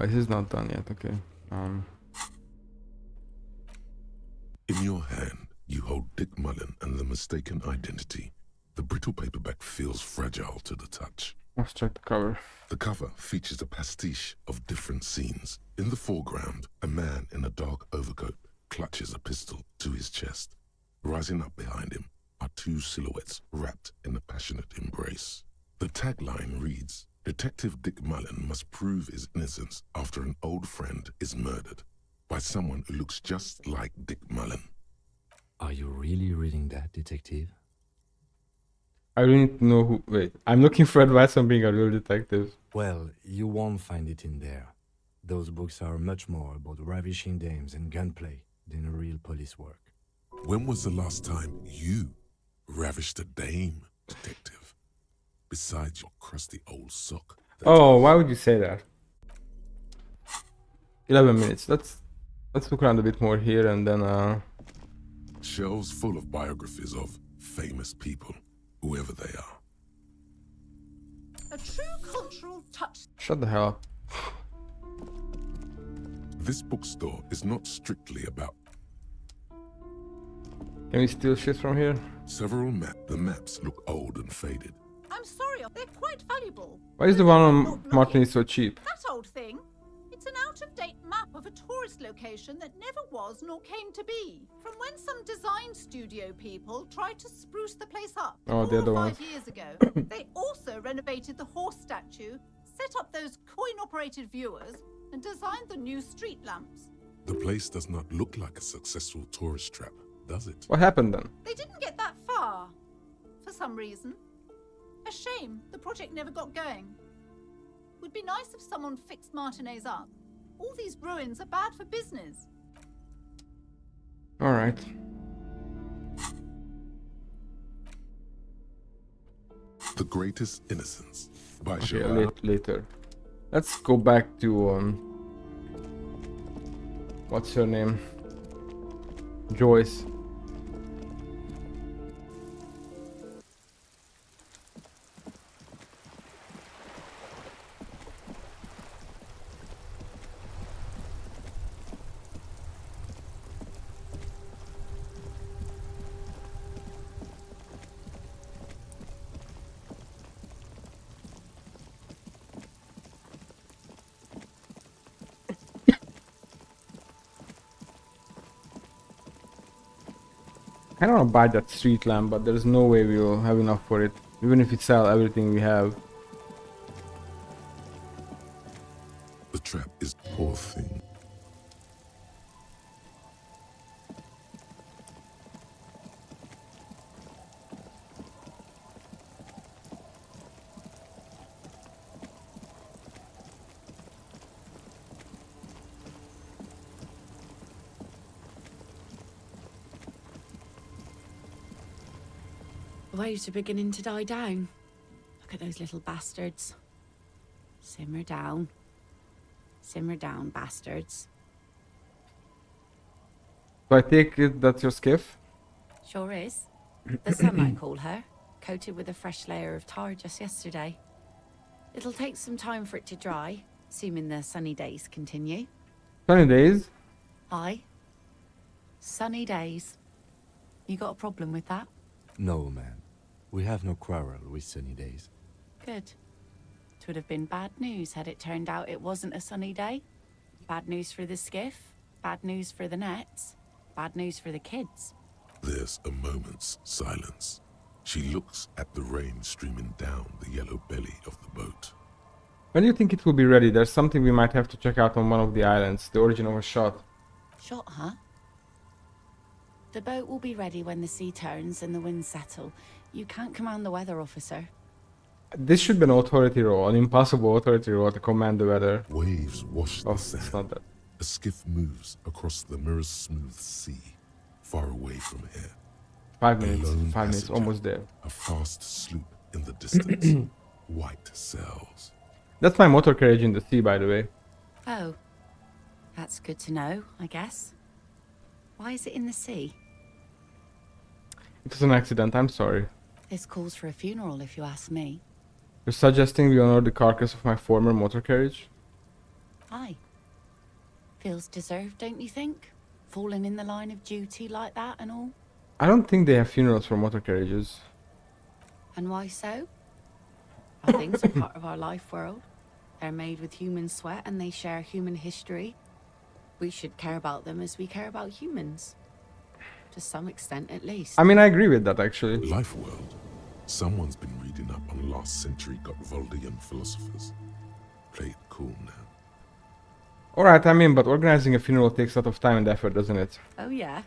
this is not done yet. Okay. In your hand, you hold Dick Mullen and the mistaken identity. The brittle paperback feels fragile to the touch. Let's check the cover. The cover features a pastiche of different scenes. In the foreground, a man in a dark overcoat clutches a pistol to his chest. Rising up behind him are two silhouettes wrapped in a passionate embrace. The tagline reads, "Detective Dick Mullen must prove his innocence after an old friend is murdered by someone who looks just like Dick Mullen." Are you really reading that, detective? I really need to know who. Wait, I'm looking for advice on being a real detective. Well, you won't find it in there. Those books are much more about ravishing dames and gunplay than real police work. When was the last time you ravished a dame, detective? Besides your crusty old sock. Oh, why would you say that? 11 minutes. Let's look around a bit more here and then Shelves full of biographies of famous people, whoever they are. A true cultural touch. shut the hell up. This bookstore is not strictly about Can we steal shit from here? the maps look old and faded. I'm sorry, they're quite valuable. Why is the one on Martin so cheap? That old thing? It's an out-of-date map of a tourist location that never was nor came to be. From when some design studio people tried to spruce the place up Oh, 4 the or other 5 ones. years ago. They also renovated the horse statue, set up those coin-operated viewers, and designed the new street lamps. The place does not look like a successful tourist trap, does it? What happened then? They didn't get that far, for some reason. A shame the project never got going. Would be nice if someone fixed Martinez up. All these ruins are bad for business. Alright. The Greatest Innocence by Okay, Sherlock. later. Let's go back to what's her name? Joyce. I don't want to buy that street lamp, but there's no way we'll have enough for it, even if we sell everything we have. The trap is poor thing. The waves are beginning to die down. Look at those little bastards. Simmer down. Simmer down, bastards. So I take it that's your skiff? Sure is. The sun, I call her. Coated with a fresh layer of tar just yesterday. It'll take some time for it to dry, assuming the sunny days continue. Sunny days? Aye. Sunny days. You got a problem with that? No, ma'am. We have no quarrel with sunny days. Good. It would have been bad news had it turned out it wasn't a sunny day. Bad news for the skiff, bad news for the nets, bad news for the kids. There's a moment's silence. She looks at the rain streaming down the yellow belly of the boat. When do you think it will be ready? There's something we might have to check out on one of the islands. The origin of a shot. Shot, huh? The boat will be ready when the sea turns and the winds settle. You can't command the weather, officer. This should be an authority role, an impossible authority role to command the weather. Waves wash Oh, the sand. it's not that. A skiff moves across the mirror-smooth sea, far away from here. 5 A minutes, lone 5 minutes, passenger, almost there. A fast sloop in the distance. White sails. That's my motor carriage in the sea, by the way. Oh. That's good to know, I guess. Why is it in the sea? It was an accident, I'm sorry. This calls for a funeral, if you ask me. You're suggesting we honor the carcass of my former motor carriage? Aye. Feels deserved, don't you think? Falling in the line of duty like that and all. I don't think they have funerals for motor carriages. And why so? Our things are part of our life world. They're made with human sweat and they share human history. We should care about them as we care about humans. To some extent, at least. I mean, I agree with that, actually. Life world. Someone's been reading up on last century Gottwaldian philosophers. Play it cool now. Alright, I mean, but organizing a funeral takes a lot of time and effort, doesn't it? Oh, yeah.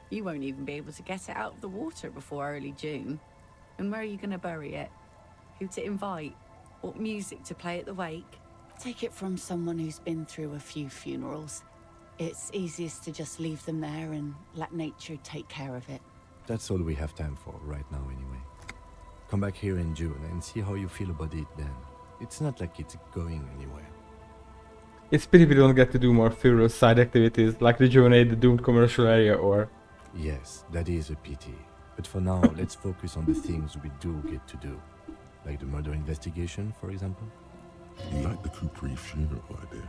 You won't even be able to get it out of the water before early June. And where are you going to bury it? Who to invite? What music to play at the wake? Take it from someone who's been through a few funerals. It's easiest to just leave them there and let nature take care of it. That's all we have time for right now anyway. Come back here in June and see how you feel about it then. It's not like it's going anywhere. It's pity we don't get to do more funeral side activities, like rejuvenate the doomed commercial area or... Yes, that is a pity. But for now, let's focus on the things we do get to do. Like the murder investigation, for example. You like the Capri funeral idea?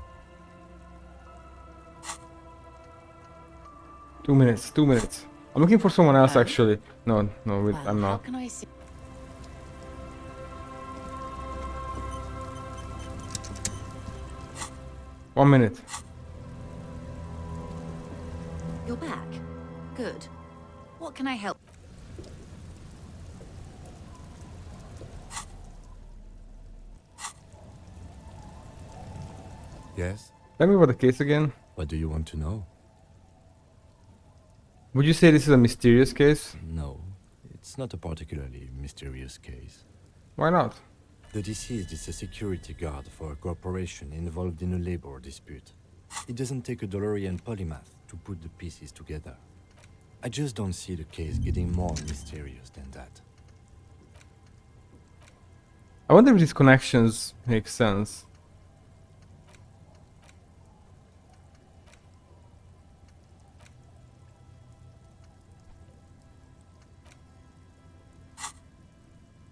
2 minutes, 2 minutes. I'm looking for someone else, actually. No, Well, I'm how not. can I see? One minute. You're back. Good. What can I help? Yes? Tell me about the case again. What do you want to know? Would you say this is a mysterious case? No, it's not a particularly mysterious case. Why not? The deceased is a security guard for a corporation involved in a labor dispute. It doesn't take a DeLorean polymath to put the pieces together. I just don't see the case getting more mysterious than that. I wonder if these connections make sense.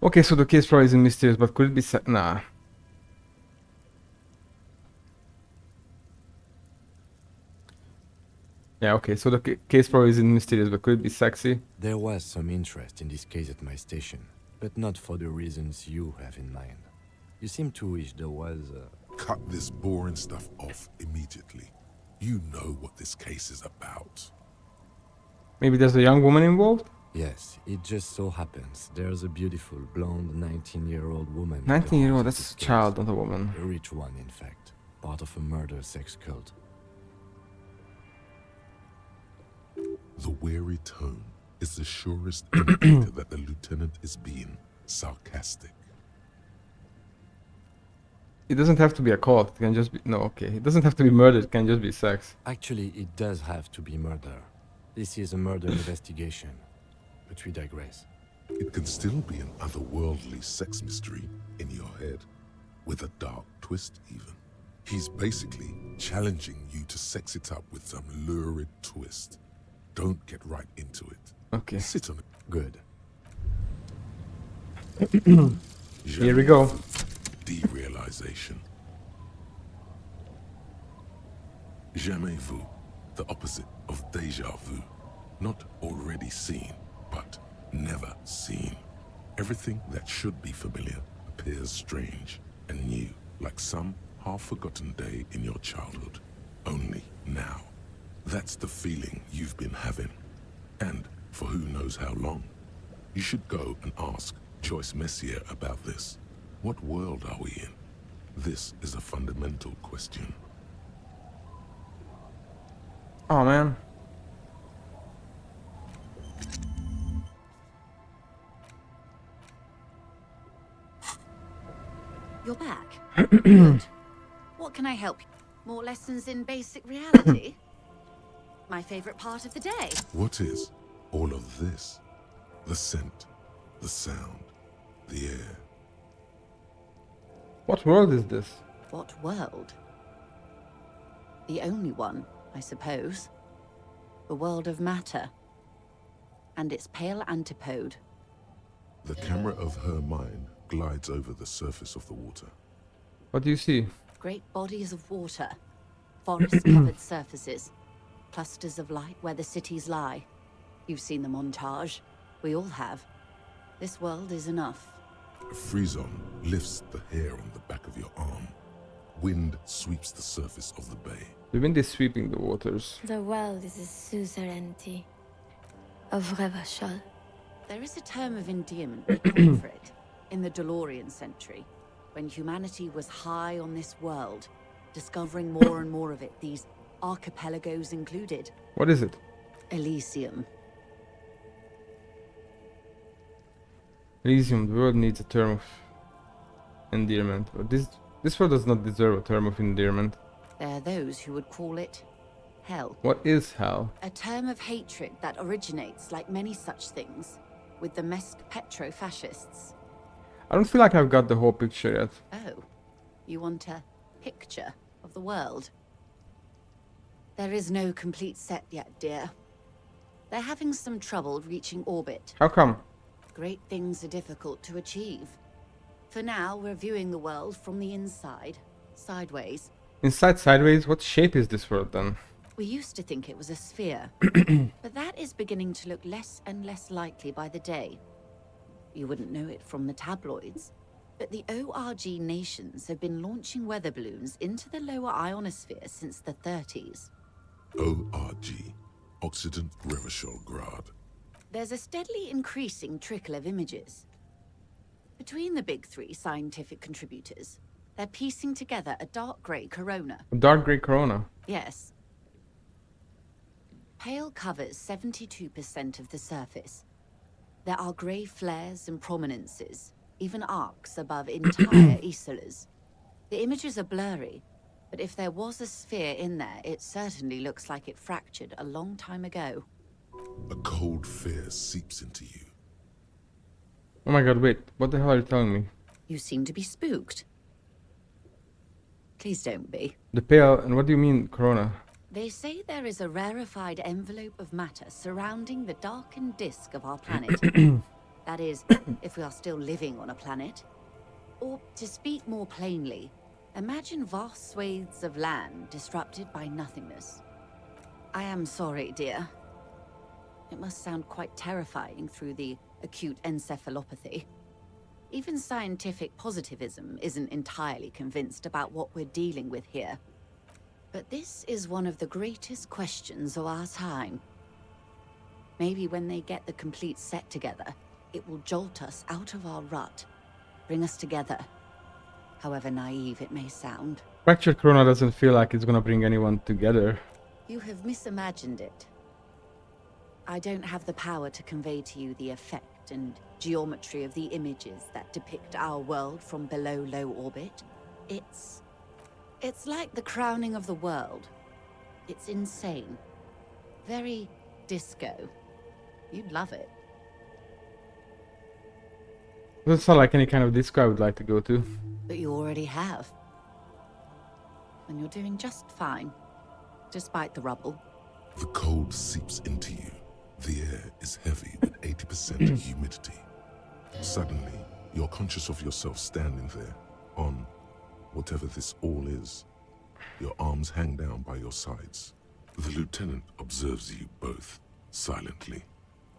Okay, so the case probably isn't mysterious, but could it be nah. Yeah, okay, so the case probably isn't mysterious, but could it be sexy? There was some interest in this case at my station, but not for the reasons you have in mind. You seem to wish there was Cut this boring stuff off immediately. You know what this case is about. Maybe there's a young woman involved? Yes, it just so happens there's a beautiful blonde 19-year-old woman. 19-year-old, that's a child, not a woman. A rich one, in fact. Part of a murder sex cult. The weary tone is the surest indicator that the lieutenant is being sarcastic. It doesn't have to be a cult, it can just be... No, okay. It doesn't have to be murder, it can just be sex. Actually, it does have to be murder. This is a murder investigation. But we digress. It can still be an otherworldly sex mystery in your head, with a dark twist even. He's basically challenging you to sex it up with some lurid twist. Don't get right into it. Okay. Sit on it. Good. Here we go. Derealization. Jamais vu, the opposite of déjà vu. Not already seen, but never seen. Everything that should be familiar appears strange and new, like some half-forgotten day in your childhood. Only now. That's the feeling you've been having. And for who knows how long. You should go and ask Joyce Messier about this. What world are we in? This is a fundamental question. Oh man. You're back. Good. What can I help you? More lessons in basic reality? My favorite part of the day. What is all of this? The scent, the sound, the air. What world is this? What world? The only one, I suppose. The world of matter. And its pale antipode. The camera of her mind glides over the surface of the water. What do you see? Great bodies of water, forest-covered surfaces, clusters of light where the cities lie. You've seen the montage. We all have. This world is enough. A frisson lifts the hair on the back of your arm. Wind sweeps the surface of the bay. The wind is sweeping the waters. The world is a suzerainty of Revachol. There is a term of endearment we call for it in the DeLorean century, when humanity was high on this world, discovering more and more of it, these archipelagos included. What is it? Elysium. Elysium, the world needs a term of endearment. But this world does not deserve a term of endearment. There are those who would call it hell. What is hell? A term of hatred that originates, like many such things, with the Mesk petro-fascists. I don't feel like I've got the whole picture yet. Oh, you want a picture of the world? There is no complete set yet, dear. They're having some trouble reaching orbit. How come? Great things are difficult to achieve. For now, we're viewing the world from the inside, sideways. Inside sideways, what shape is this world then? We used to think it was a sphere, but that is beginning to look less and less likely by the day. You wouldn't know it from the tabloids, but the ORG nations have been launching weather balloons into the lower ionosphere since the 30s. ORG, Occident Revachol Grad. There's a steadily increasing trickle of images. Between the big three scientific contributors, they're piecing together a dark grey corona. A dark grey corona. Yes. Pale covers 72% of the surface. There are grey flares and prominences, even arcs above entire isolas. The images are blurry, but if there was a sphere in there, it certainly looks like it fractured a long time ago. A cold fear seeps into you. Oh my god, wait. What the hell are you telling me? You seem to be spooked. Please don't be. The pale, and what do you mean, corona? They say there is a rarefied envelope of matter surrounding the darkened disk of our planet. That is, if we are still living on a planet. Or, to speak more plainly, imagine vast swathes of land disrupted by nothingness. I am sorry, dear. It must sound quite terrifying through the acute encephalopathy. Even scientific positivism isn't entirely convinced about what we're dealing with here. But this is one of the greatest questions of our time. Maybe when they get the complete set together, it will jolt us out of our rut, bring us together, however naive it may sound. Fractured corona doesn't feel like it's gonna bring anyone together. You have misimagined it. I don't have the power to convey to you the effect and geometry of the images that depict our world from below low orbit. It's like the crowning of the world. It's insane. Very disco. You'd love it. Doesn't sound like any kind of disco I would like to go to. But you already have. And you're doing just fine, despite the rubble. The cold seeps into you. The air is heavy with 80% humidity. Suddenly, you're conscious of yourself standing there, on whatever this all is. Your arms hang down by your sides. The lieutenant observes you both, silently.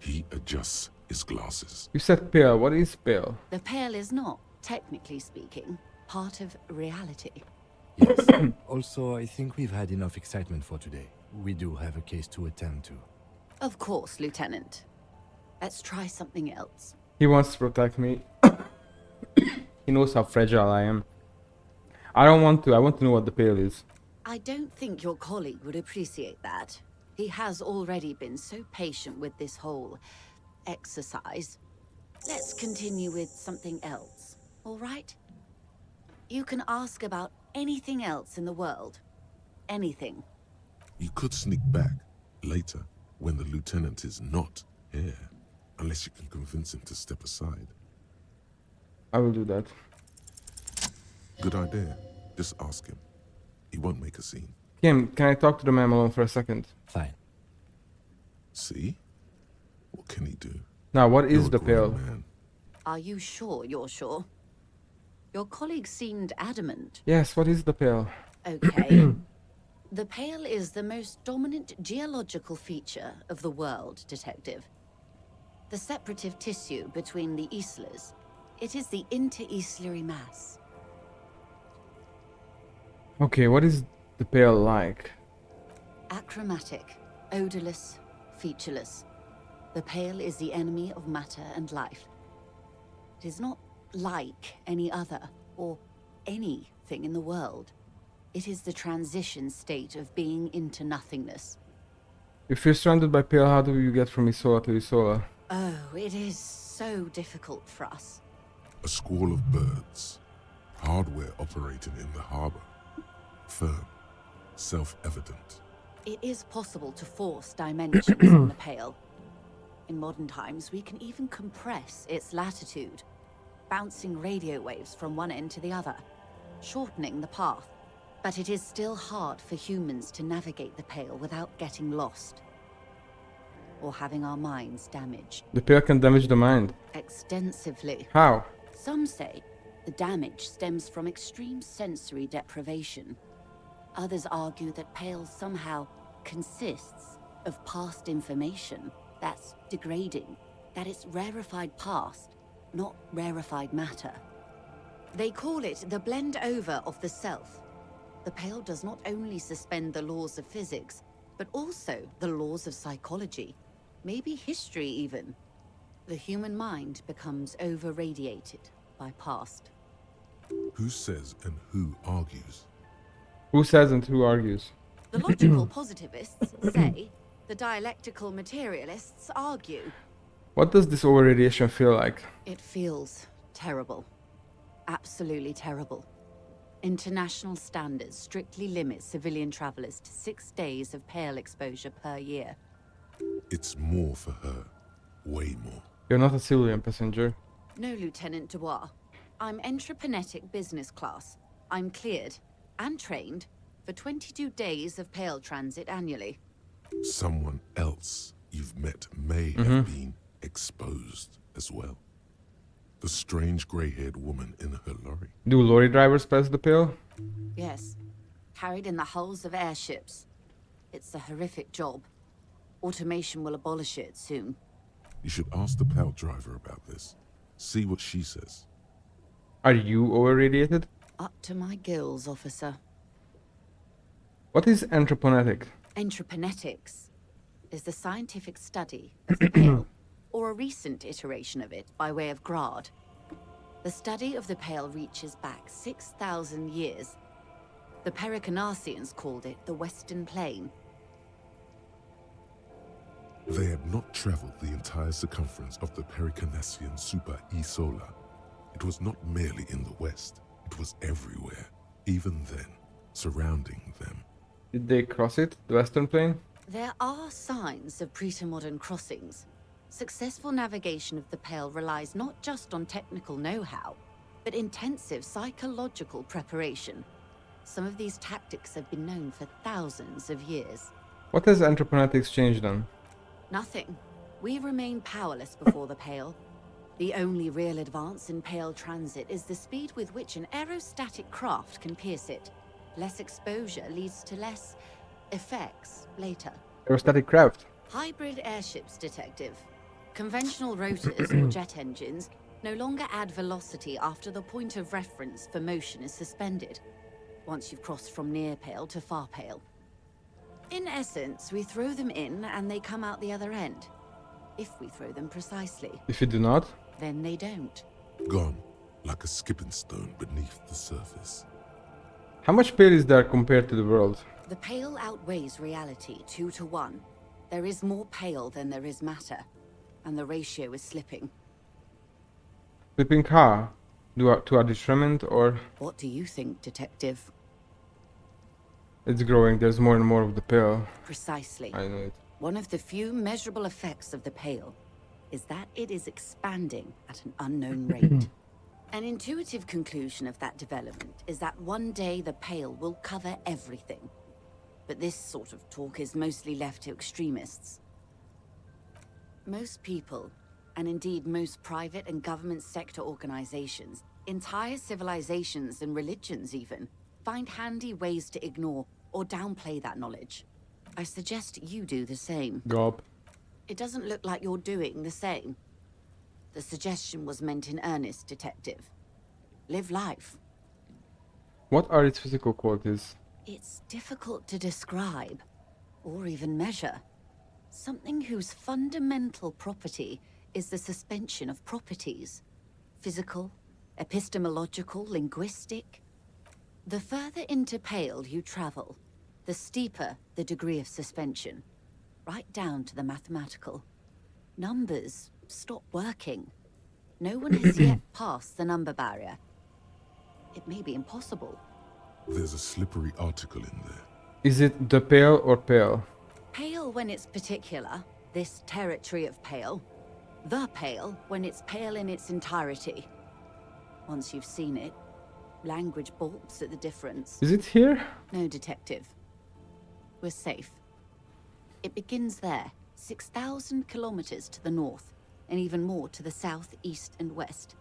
He adjusts his glasses. You said pale. What is pale? The pale is not, technically speaking, part of reality. Yes. Also, I think we've had enough excitement for today. We do have a case to attend to. Of course, Lieutenant. Let's try something else. He wants to protect me. He knows how fragile I am. I don't want to. I want to know what the pale is. I don't think your colleague would appreciate that. He has already been so patient with this whole exercise. Let's continue with something else, all right? You can ask about anything else in the world. Anything. You could sneak back later when the lieutenant is not here, unless you can convince him to step aside. I will do that. Good idea. Just ask him. He won't make a scene. Kim, can I talk to the man alone for a second? Fine. See? What can he do? Now, what You're is a the grown pale? man. Are you sure you're sure? Your colleague seemed adamant. Yes, what is the Pale? Okay. The Pale is the most dominant geological feature of the world, Detective. The separative tissue between the islas. It is the inter-islary mass. Okay, what is the Pale like? Achromatic, odorless, featureless. The Pale is the enemy of matter and life. It is not like any other, or anything in the world. It is the transition state of being into nothingness. If you're surrounded by Pale, how do you get from Isola to Isola? Oh, it is so difficult for us. A squall of birds. Hardware operating in the harbor. Firm. Self-evident. It is possible to force dimensions on the Pale. In modern times, we can even compress its latitude, bouncing radio waves from one end to the other, shortening the path. But it is still hard for humans to navigate the Pale without getting lost, or having our minds damaged. The Pale can damage the mind. Extensively. How? Some say the damage stems from extreme sensory deprivation. Others argue that Pale somehow consists of past information that's degrading, that it's rarefied past, not rarefied matter. They call it the blend over of the self. The Pale does not only suspend the laws of physics, but also the laws of psychology, maybe history even. The human mind becomes over-radiated by past. Who says and who argues? Who says and who argues? The logical positivists say, the dialectical materialists argue. What does this over-radiation feel like? It feels terrible. Absolutely terrible. International standards strictly limit civilian travelers to 6 days of Pale exposure per year. It's more for her. Way more. You're not a civilian passenger. No, Lieutenant Dubois. I'm entreprenetic business class. I'm cleared and trained for 22 days of Pale transit annually. Someone else you've met may have been exposed as well. The strange grey-haired woman in her lorry. Do lorry drivers pass the Pale? Yes. Carried in the hulls of airships. It's a horrific job. Automation will abolish it soon. You should ask the Pale driver about this. See what she says. Are you over-radiated? Up to my gills, officer. What is anthroponetic? Entreprenetics is the scientific study of the Pale, or a recent iteration of it by way of Grad. The study of the Pale reaches back 6,000 years. The Pericarnassians called it the Western Plain. They had not traveled the entire circumference of the Pericarnassian Super Isola. It was not merely in the west, it was everywhere, even then, surrounding them. Did they cross it, the Western Plain? There are signs of pre-modern crossings. Successful navigation of the Pale relies not just on technical know-how, but intensive psychological preparation. Some of these tactics have been known for thousands of years. What has anthroponetics changed then? Nothing. We remain powerless before the Pale. The only real advance in Pale transit is the speed with which an aerostatic craft can pierce it. Less exposure leads to less effects later. Aerostatic craft. Hybrid airships, Detective. Conventional rotors or jet engines no longer add velocity after the point of reference for motion is suspended, once you've crossed from near Pale to far Pale. In essence, we throw them in and they come out the other end. If we throw them precisely. If you do not? Then they don't. Gone, like a skipping stone beneath the surface. How much Pale is there compared to the world? The Pale outweighs reality 2 to 1. There is more Pale than there is matter, and the ratio is slipping. Flipping how? To our detriment, or What do you think, Detective? it's growing, there's more and more of the Pale. Precisely. I know it. One of the few measurable effects of the Pale is that it is expanding at an unknown rate. An intuitive conclusion of that development is that one day the Pale will cover everything. But this sort of talk is mostly left to extremists. Most people, and indeed most private and government sector organizations, entire civilizations and religions even, find handy ways to ignore or downplay that knowledge. I suggest you do the same. Gob. It doesn't look like you're doing the same. The suggestion was meant in earnest, Detective. Live life. What are its physical qualities? It's difficult to describe, or even measure. Something whose fundamental property is the suspension of properties. Physical, epistemological, linguistic. The further into Pale you travel, the steeper the degree of suspension. Right down to the mathematical. Numbers stop working. No one has yet passed the number barrier. It may be impossible. There's a slippery article in there. Is it the Pale or Pale? Pale when it's particular, this territory of Pale. The Pale when it's Pale in its entirety. Once you've seen it, language balks at the difference. Is it here? No, Detective. We're safe. It begins there, 6,000 kilometers to the north, and even more to the south, east, and west.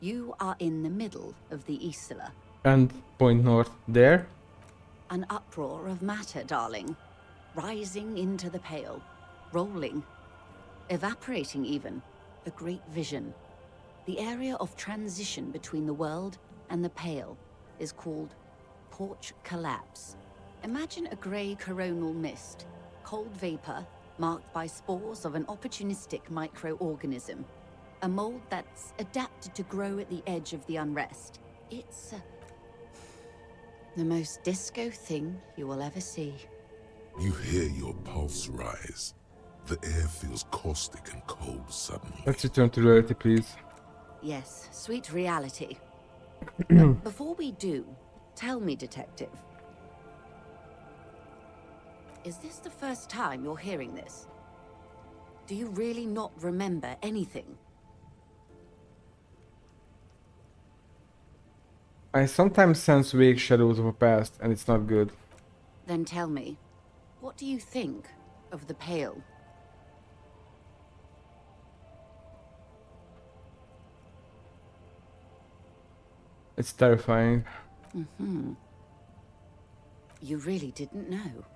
You are in the middle of the Isla. And point north there? An uproar of matter, darling. Rising into the Pale. Rolling. Evaporating even. A great vision. The area of transition between the world and the Pale is called Porch Collapse. Imagine a grey coronal mist. Cold vapor, marked by spores of an opportunistic microorganism. A mold that's adapted to grow at the edge of the unrest. It's the most disco thing you will ever see. You hear your pulse rise. The air feels caustic and cold suddenly. Let's return to reality, please. Yes, sweet reality. But before we do, tell me, Detective. Is this the first time you're hearing this? Do you really not remember anything? I sometimes sense vague shadows of a past, and it's not good. Then tell me, what do you think of the Pale? It's terrifying. You really didn't know.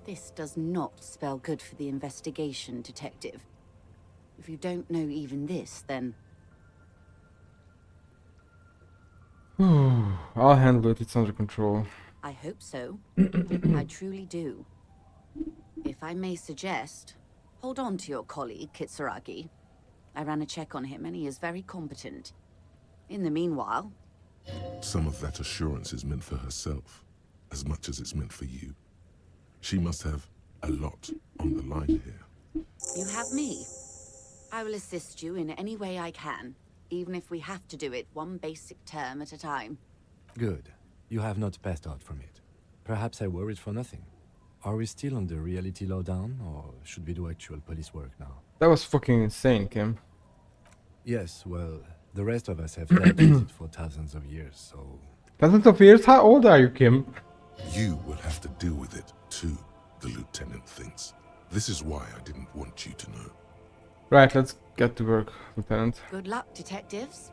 This does not spell good for the investigation, Detective. If you don't know even this, then... I'll handle it, it's under control. I hope so. I truly do. If I may suggest, hold on to your colleague, Kitsuragi. I ran a check on him and he is very competent. In the meanwhile... Some of that assurance is meant for herself, as much as it's meant for you. She must have a lot on the line here. You have me. I will assist you in any way I can, even if we have to do it one basic term at a time. Good. You have not passed out from it. Perhaps I worried for nothing. Are we still on the reality lowdown, or should we do actual police work now? That was fucking insane, Kim. Yes, well, the rest of us have dealt with it for thousands of years, so... Thousands of years? How old are you, Kim? You will have to deal with it, too, the lieutenant thinks. This is why I didn't want you to know. Right, let's get to work, Lieutenant. Good luck, detectives.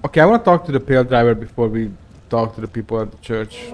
Okay, I want to talk to the Pale driver before we talk to the people at the church.